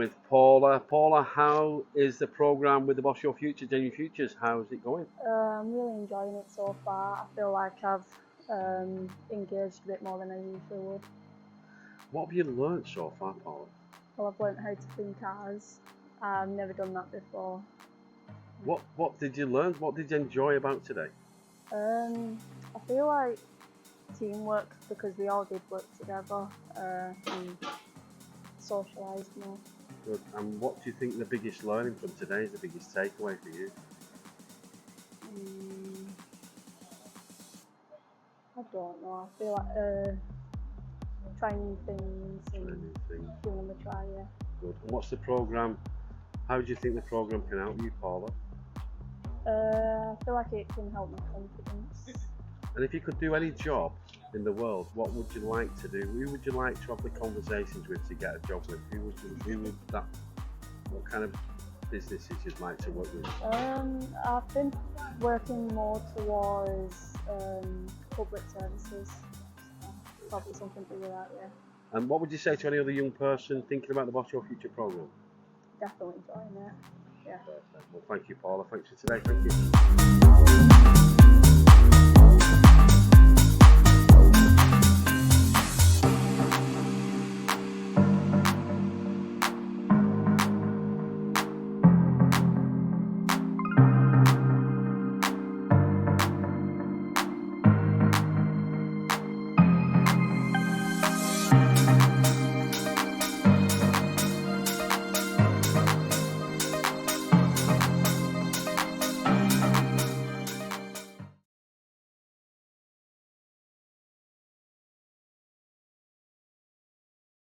with Paula. Paula, how is the programme with the Boss Your Future, Genuine Futures? How's it going? I'm really enjoying it so far. I feel like I've engaged a bit more than I usually would. What have you learnt so far, Paula? Well, I've learnt how to clean cars. I've never done that before. What did you learn? What did you enjoy about today? I feel like teamwork, because we all did work together and socialised more. Good. And what do you think the biggest learning from today is, the biggest takeaway for you? I don't know. I feel like trying new things and giving them a try, yeah. Good. And what's the programme? How do you think the programme can help you, Paula? I feel like it can help my confidence. And if you could do any job in the world, what would you like to do? Who would you like to have the conversations with to get a job with? What kind of businesses you'd like to work with? I've been working more towards public services. Probably something to do that, yeah. And what would you say to any other young person thinking about the Boss Your Future programme? Definitely enjoying it, yeah. Perfect. Well, thank you, Paula. Thanks for today. Thank you.